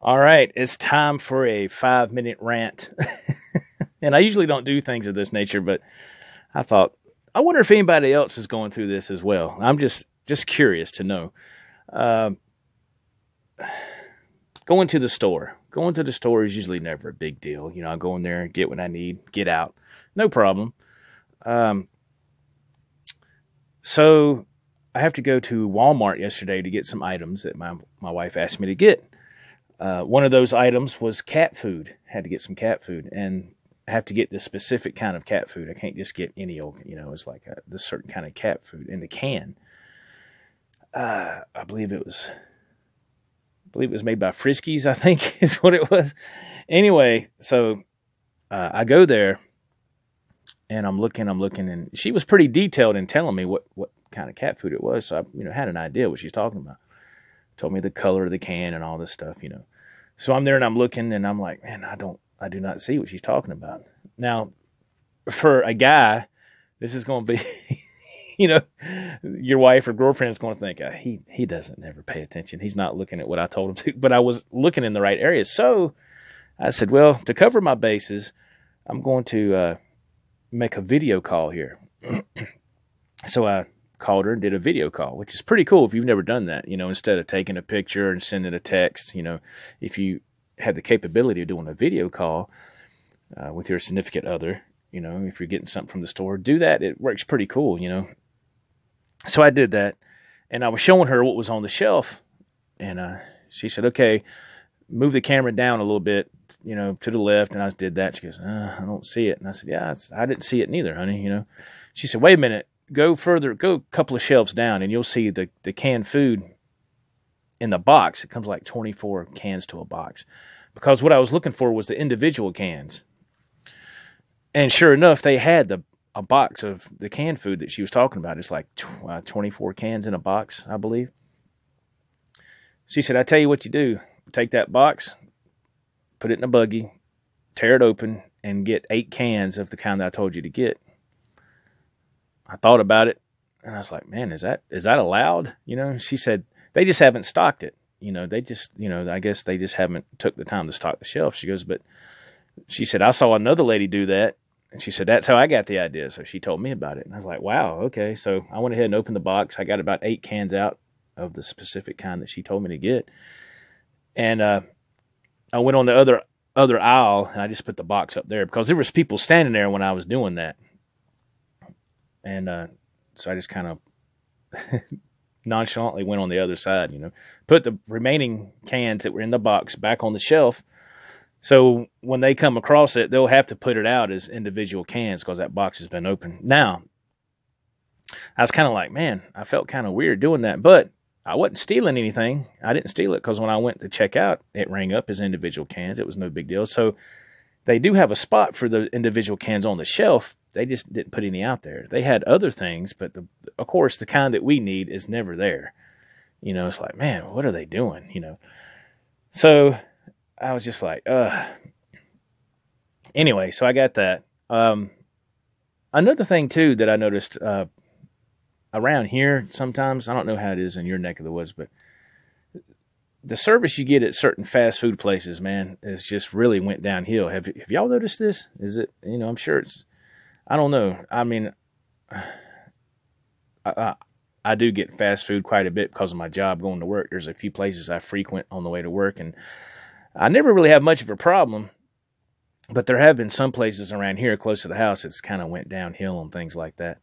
All right, it's time for a 5 minute rant. And I usually don't do things of this nature, but I thought, I wonder if anybody else is going through this as well. I'm just curious to know. Uh, Going to the store. Going to the store is usually never a big deal. I go in there, get what I need, get out. No problem. Um, so I have to go to Walmart yesterday to get some items that my wife asked me to get. One of those items was cat food. Had to get some cat food, and I have to get this specific kind of cat food. I can't just get any old. It's like this certain kind of cat food in the can. I believe it was. I believe it was made by Friskies, I think is what it was. Anyway, so I go there and I'm looking, and she was pretty detailed in telling me what kind of cat food it was. So I, had an idea what she's talking about. Told me the color of the can and all this stuff. So I'm there and I'm looking and I'm like, man, I do not see what she's talking about. Now, for a guy, this is going to be, your wife or girlfriend is going to think, he doesn't never pay attention. He's not looking at what I told him to, but I was looking in the right areas. So I said, well, to cover my bases, I'm going to make a video call here. So I called her and did a video call, which is pretty cool if you've never done that. Instead of taking a picture and sending a text, if you have the capability of doing a video call with your significant other, if you're getting something from the store, do that. It works pretty cool, So I did that, and I was showing her what was on the shelf, and she said, okay, move the camera down a little bit, to the left, and I did that. She goes, I don't see it. And I said, yeah, I didn't see it neither, honey, She said, wait a minute, go further, go a couple of shelves down, and you'll see the canned food in the box. It comes like 24 cans to a box, because what I was looking for was the individual cans. And sure enough, they had a box of the canned food that she was talking about. It's like 24 cans in a box, I believe. She said, I tell you what you do. Take that box, put it in a buggy, tear it open, and get 8 cans of the kind that I told you to get. I thought about it, and I was like, man, is that allowed? She said, they just haven't stocked it. They just, I guess they just haven't took the time to stock the shelf. She goes, but she said, I saw another lady do that. And she said, that's how I got the idea. So she told me about it. And I was like, wow, okay. So I went ahead and opened the box. I got about 8 cans out of the specific kind that she told me to get. And I went on the other aisle, and I just put the box up there because there was people standing there when I was doing that. And so I just kind of nonchalantly went on the other side, put the remaining cans that were in the box back on the shelf. So when they come across it, they'll have to put it out as individual cans because that box has been opened. Now, I was kind of like, man, I felt kind of weird doing that, but I wasn't stealing anything. I didn't steal it because when I went to check out, it rang up as individual cans. It was no big deal. So they do have a spot for the individual cans on the shelf. They just didn't put any out there. They had other things, but of course, the kind that we need is never there. It's like, man, what are they doing? So I was just like, Anyway, so I got that. Another thing, too, that I noticed around here sometimes, I don't know how it is in your neck of the woods, but the service you get at certain fast food places, man, is just really went downhill. Have y'all noticed this? Is it, I'm sure I don't know. I mean, I do get fast food quite a bit because of my job going to work. There's a few places I frequent on the way to work, and I never really have much of a problem, but there have been some places around here close to the house that's kind of went downhill and things like that.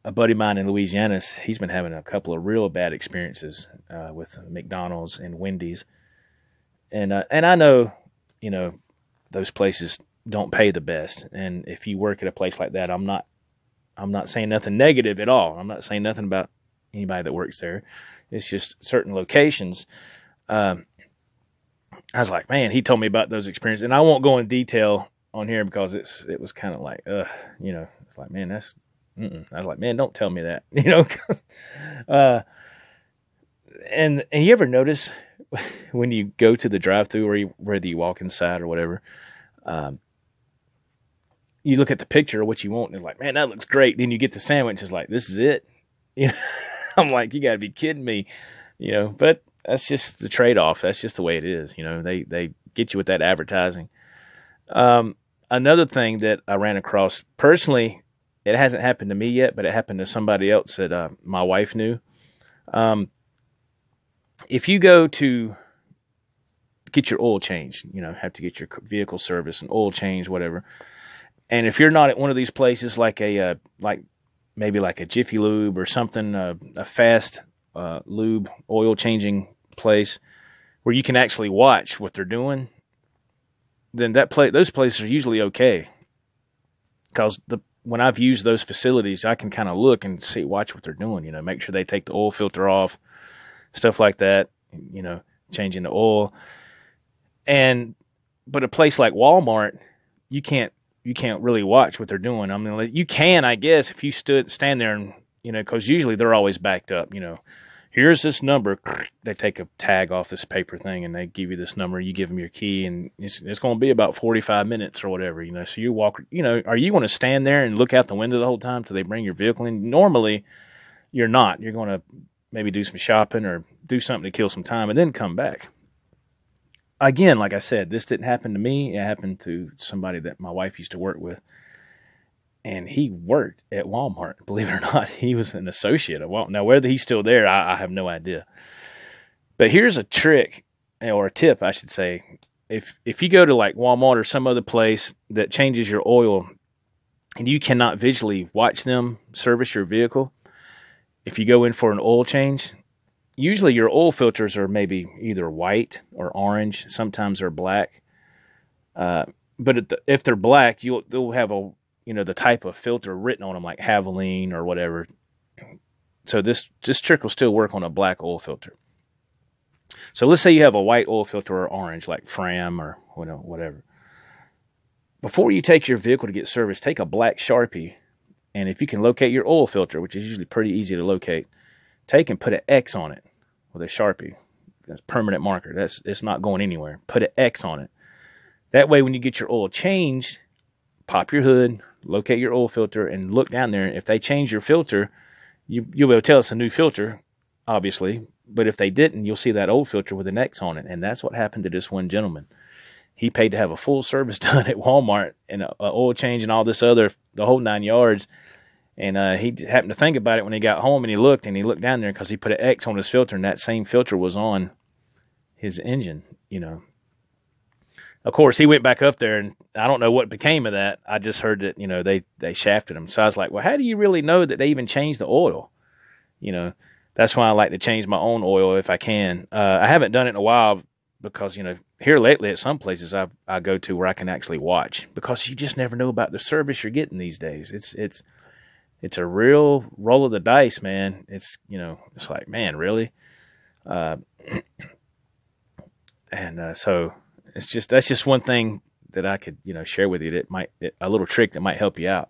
A buddy of mine in Louisiana, he's been having a couple of real bad experiences with McDonald's and Wendy's. And I know, those places don't pay the best. And if you work at a place like that, I'm not saying nothing negative at all. I'm not saying nothing about anybody that works there. It's just certain locations. I was like, man, he told me about those experiences, and I won't go in detail on here because it was kind of like, it's like, man, I was like, man, don't tell me that, 'cause, and you ever notice when you go to the drive-thru or whether you walk inside or whatever, you look at the picture of what you want and it's like, man, that looks great. Then you get the sandwich, it's like, this is it. I'm like, you gotta be kidding me, but that's just the trade-off. That's just the way it is. They get you with that advertising. Another thing that I ran across personally, it hasn't happened to me yet, but it happened to somebody else that my wife knew. If you go to get your oil changed, have to get your vehicle service and oil change, whatever. And if you're not at one of these places like maybe like a Jiffy Lube or something, a fast lube oil changing place where you can actually watch what they're doing, then those places are usually okay. Because when I've used those facilities, I can kind of look and watch what they're doing. Make sure they take the oil filter off, stuff like that. Changing the oil. But a place like Wal-Mart, you can't really watch what they're doing. I mean, you can, I guess, if you stand there and, because usually they're always backed up. Here's this number. They take a tag off this paper thing and they give you this number. You give them your key, and it's going to be about 45 minutes or whatever. So you walk. Are you going to stand there and look out the window the whole time till they bring your vehicle in? Normally, you're not. You're going to maybe do some shopping or do something to kill some time and then come back. Again, like I said, this didn't happen to me. It happened to somebody that my wife used to work with. And he worked at Wal-Mart, believe it or not. He was an associate at Wal-Mart. Now, whether he's still there, I have no idea. But here's a trick, or a tip, I should say. If you go to like Walmart or some other place that changes your oil and you cannot visually watch them service your vehicle, if you go in for an oil change, usually your oil filters are maybe either white or orange. Sometimes they're black. But if they're black, they'll have the type of filter written on them, like Havoline or whatever. So this trick will still work on a black oil filter. So let's say you have a white oil filter or orange, like Fram or whatever. Before you take your vehicle to get serviced, take a black Sharpie, and if you can locate your oil filter, which is usually pretty easy to locate, take and put an X on it with a Sharpie. That's a permanent marker. It's not going anywhere. Put an X on it. That way, when you get your oil changed, pop your hood, locate your oil filter, and look down there. If they change your filter, you'll be able to tell it's a new filter, obviously. But if they didn't, you'll see that old filter with an X on it. And that's what happened to this one gentleman. He paid to have a full service done at Walmart and an oil change and all this the whole 9 yards. And he happened to think about it when he got home, and he looked down there because he put an X on his filter, and that same filter was on his engine, Of course, he went back up there, and I don't know what became of that. I just heard that, they shafted him. So I was like, well, how do you really know that they even changed the oil? That's why I like to change my own oil if I can. I haven't done it in a while because, here lately at some places I go to where I can actually watch, because you just never know about the service you're getting these days. It's a real roll of the dice, man. It's like, man, really? So that's just one thing that I could, share with you a little trick that might help you out,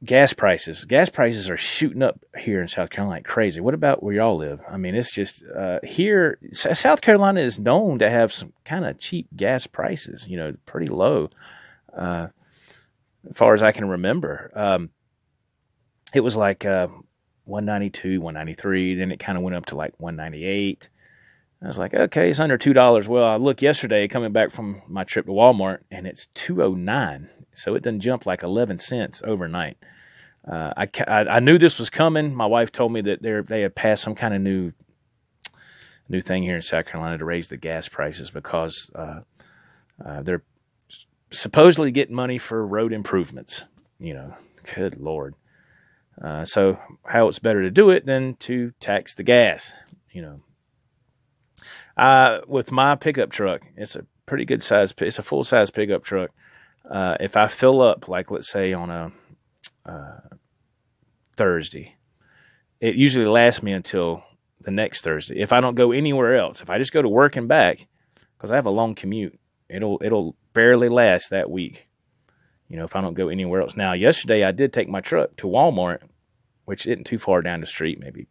Gas prices. Gas prices are shooting up here in South Carolina like crazy. What about where y'all live? I mean, it's just here. South Carolina is known to have some kind of cheap gas prices, pretty low. As far as I can remember, it was like 192, 193. Then it kind of went up to like 198. I was like, okay, it's under $2. Well, I looked yesterday coming back from my trip to Walmart, and it's $2.09. So it done jumped like 11 cents overnight. I knew this was coming. My wife told me that they had passed some kind of new thing here in South Carolina to raise the gas prices because they're supposedly getting money for road improvements. Good Lord. So how it's better to do it than to tax the gas, With my pickup truck, it's a pretty good size. It's a full size pickup truck. If I fill up, like let's say on a Thursday, it usually lasts me until the next Thursday. If I don't go anywhere else, if I just go to work and back, because I have a long commute, it'll barely last that week. If I don't go anywhere else. Now, yesterday I did take my truck to Walmart, which isn't too far down the street, maybe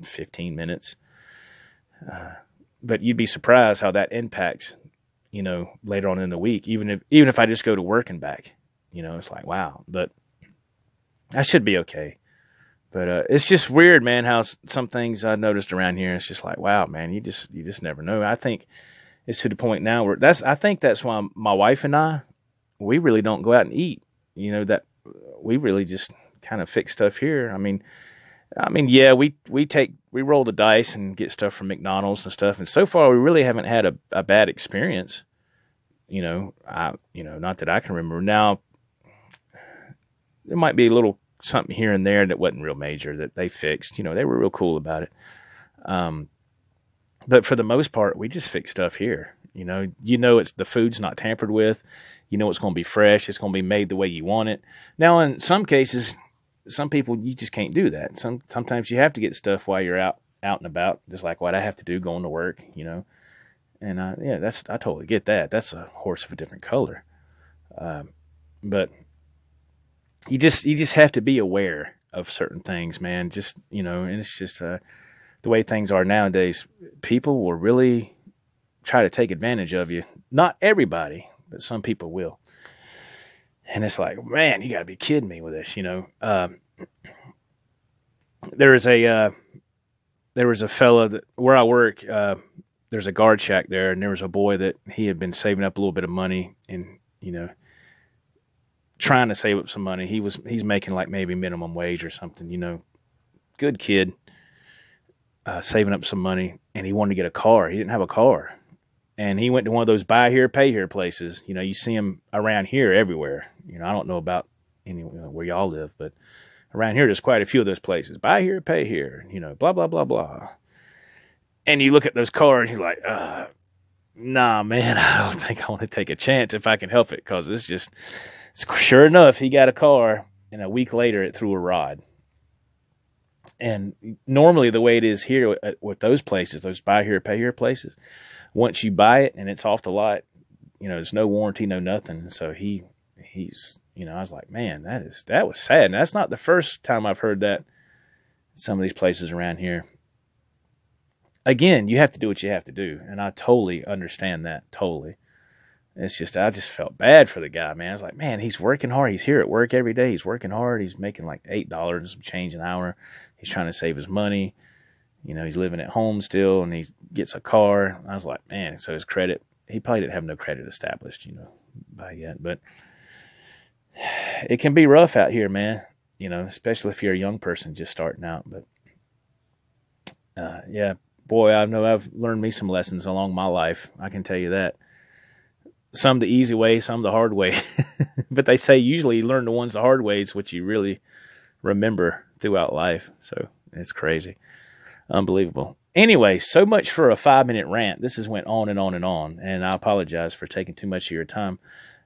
15 minutes. But you'd be surprised how that impacts, later on in the week, even if I just go to work and back, it's like, wow. But I should be okay But it's just weird, man, how some things I noticed around here, it's just like, wow, man, you just never know. I think it's to the point now where I think that's why my wife and I, we really don't go out and eat. You know, that we really just kind of fix stuff here. I mean, yeah, we roll the dice and get stuff from McDonald's and stuff. And so far, we really haven't had a bad experience. You know, not that I can remember. Now, there might be a little something here and there that wasn't real major that they fixed. You know, they were real cool about it. But for the most part, we just fix stuff here. You know, it's the food's not tampered with. You know, it's going to be fresh. It's going to be made the way you want it. Now, in some cases, some people, you just can't do that. Sometimes you have to get stuff while you're out and about, just like what I have to do going to work, you know. And yeah, I totally get that. That's a horse of a different color. But you just have to be aware of certain things, man. Just, you know, and it's just the way things are nowadays. People will really try to take advantage of you. Not everybody, but some people will. And it's like, man, you got to be kidding me with this, you know. There was a fella that where I work. There's a guard shack there, and there was a boy that he had been saving up a little bit of money, and you know, trying to save up some money. He's making like maybe minimum wage or something, you know. Good kid, saving up some money, and he wanted to get a car. He didn't have a car. And he went to one of those buy here, pay here places. You know, you see them around here everywhere. You know, I don't know about where y'all live, but around here there's quite a few of those places. Buy here, pay here, you know, blah, blah, blah, blah. And you look at those cars, you're like, nah, man, I don't think I want to take a chance if I can help it, because sure enough, he got a car, and a week later it threw a rod. And normally the way it is here with those places, those buy here, pay here places, once you buy it and it's off the lot, you know, there's no warranty, no nothing. So he's, you know, I was like, man, that was sad. And that's not the first time I've heard that some of these places around here. Again, you have to do what you have to do. And I totally understand that. Totally. It's just, I just felt bad for the guy, man. I was like, man, he's working hard. He's here at work every day. He's working hard. He's making like $8 and some change an hour. He's trying to save his money. You know, he's living at home still, and he gets a car. I was like, man, so his credit, he probably didn't have no credit established, you know, by yet. But it can be rough out here, man, you know, especially if you're a young person just starting out. But yeah, boy, I know I've learned me some lessons along my life. I can tell you that. Some the easy way, some the hard way. But they say usually you learn the ones the hard ways, which you really remember throughout life. So it's crazy. Unbelievable. Anyway, so much for a 5-minute rant. This has went on and on and on, and I apologize for taking too much of your time.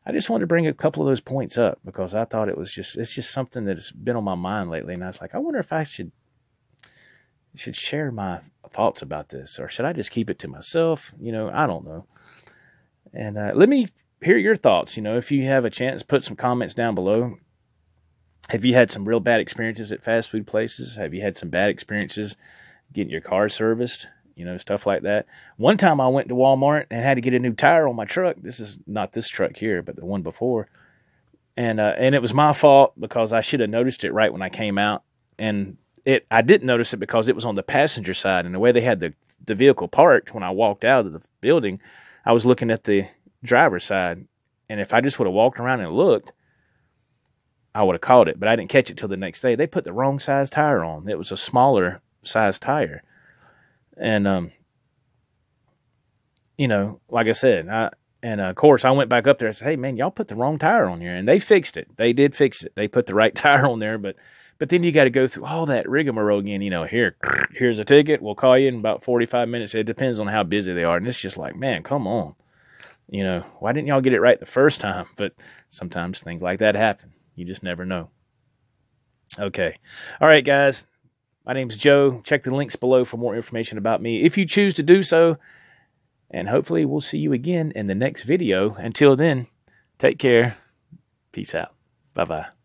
I just wanted to bring a couple of those points up because I thought it's just something that's been on my mind lately, and I was like, I wonder if I should share my thoughts about this, or should I just keep it to myself? You know, I don't know. And let me hear your thoughts. You know, if you have a chance, put some comments down below. Have you had some real bad experiences at fast food places? Have you had some bad experiences getting your car serviced? You know, stuff like that. One time I went to Wal-Mart and had to get a new tire on my truck. This is not this truck here, but the one before. And it was my fault because I should have noticed it right when I came out. And I didn't notice it because it was on the passenger side. And the way they had the vehicle parked when I walked out of the building, I was looking at the driver's side. And if I just would have walked around and looked, I would have caught it. But I didn't catch it till the next day. They put the wrong size tire on. It was a smaller size tire. And, you know, like I said, of course I went back up there and said, hey man, y'all put the wrong tire on here. And they fixed it. They did fix it. They put the right tire on there, but then you got to go through all that rigmarole again, you know, here's a ticket. We'll call you in about 45 minutes. It depends on how busy they are. And it's just like, man, come on. You know, why didn't y'all get it right the first time? But sometimes things like that happen. You just never know. Okay. All right, guys. My name's Joe. Check the links below for more information about me if you choose to do so. And hopefully we'll see you again in the next video. Until then, take care. Peace out. Bye-bye.